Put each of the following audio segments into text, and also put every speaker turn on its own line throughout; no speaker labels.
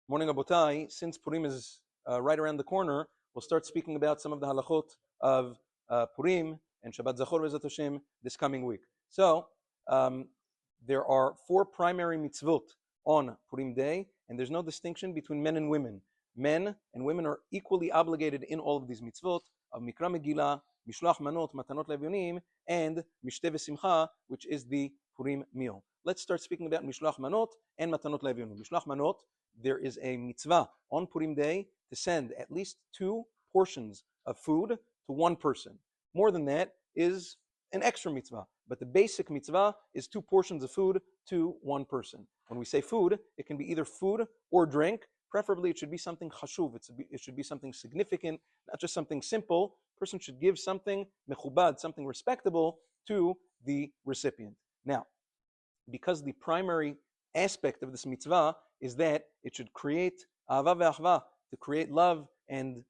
Morning, Abotai. Since Purim is right around the corner, we'll start speaking about some of the halachot of Purim and Shabbat Zachor V'ezat Hashem this coming week. So, there are four primary mitzvot on Purim Day, and there's no distinction between men and women. Men and women are equally obligated in all of these mitzvot of Mikra Megillah, Mishloach Manot, Matanot Levyonim, and Mishteh V'Simcha, which is the Purim meal. Let's start speaking about Mishloach Manot and Matanot Levyonim. Mishloach Manot, there is a mitzvah on Purim Day to send at least 2 portions of food to one person. More than that is an extra mitzvah, but the basic mitzvah is 2 portions of food to one person. When we say food, it can be either food or drink. Preferably, it should be something chashuv. It should be something significant, not just something simple. A person should give something mechubad, something respectable to the recipient. Now, because the primary aspect of this mitzvah is that it should create ahava ve'achva, to create love and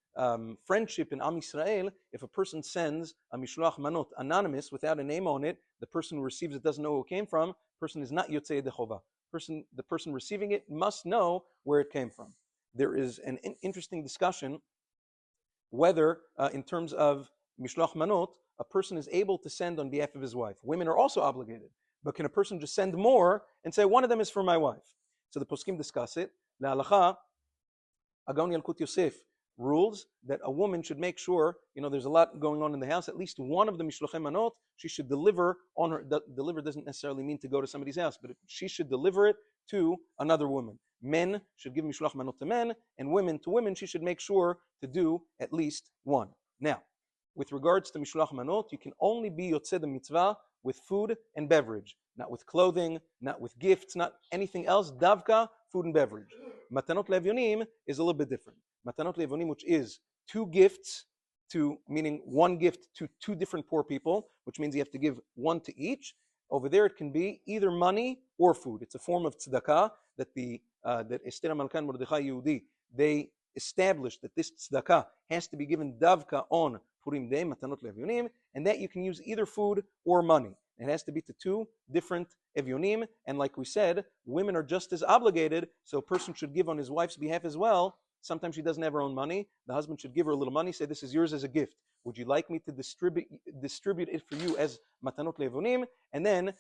friendship in Am Yisrael. If a person sends a mishloach manot anonymous without a name on it, the person who receives it doesn't know who it came from. The person is not yotzei yedei chova. The person receiving it must know where it came from. There is an interesting discussion whether, in terms of mishloach manot, a person is able to send on behalf of his wife. Women are also obligated, but can a person just send more and say one of them is for my wife? So the poskim discuss it. La'alacha, Agon Yalkut Yosef rules that a woman should make sure, there's a lot going on in the house, at least one of the mishlochei manot she should deliver on her. Deliver doesn't necessarily mean to go to somebody's house, but she should deliver it to another woman. Men should give mishloach manot to men, and women to women, she should make sure to do at least one. Now, with regards to mishloach manot, you can only be yotzei the mitzvah with food and beverage, not with clothing, not with gifts, not anything else. Davka, food and beverage. Matanot Levyonim is a little bit different. Matanot Levyonim, which is 2 gifts meaning 1 gift to 2 different poor people, which means you have to give 1 to each. Over there, it can be either money or food. It's a form of tzedakah that Esther Malkan Mordechai Yehudi, they established that this tzedakah has to be given davka on Purim Day, Matanot Levyonim, and that you can use either food or money. It has to be to 2 different evyonim, and like we said, women are just as obligated, so a person should give on his wife's behalf as well. Sometimes she doesn't have her own money. The husband should give her a little money, say, this is yours as a gift. Would you like me to distribute it for you as Matanot Levyonim? And then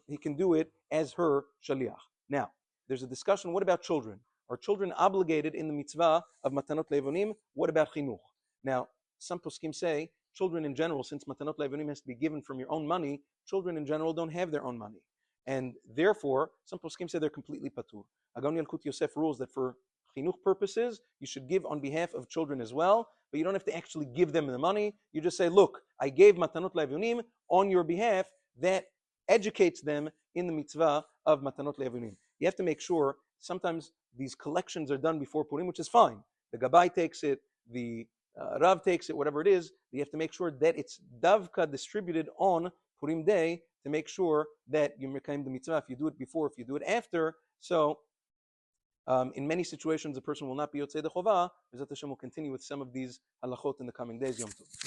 he can do it as her shaliach. Now, there's a discussion, what about children? Are children obligated in the mitzvah of Matanot Levyonim? What about chinuch? Now, some poskim say, children in general, since Matanot Levyonim has to be given from your own money, children in general don't have their own money. And therefore, some poskim say they're completely patur. Agon Yalkut Yosef rules that for chinuch purposes, you should give on behalf of children as well, but you don't have to actually give them the money. You just say, look, I gave Matanot Levyonim on your behalf. That educates them in the mitzvah of Matanot Levyonim. You have to make sure, sometimes these collections are done before Purim, which is fine. The Gabbai takes it, the Rav takes it, whatever it is. You have to make sure that it's davka distributed on Purim Day to make sure that you mekayim the mitzvah. If you do it before, if you do it after. So, in many situations, a person will not be yotzei the chovah. B'ezrat Hashem will continue with some of these halachot in the coming days. Yom Tov.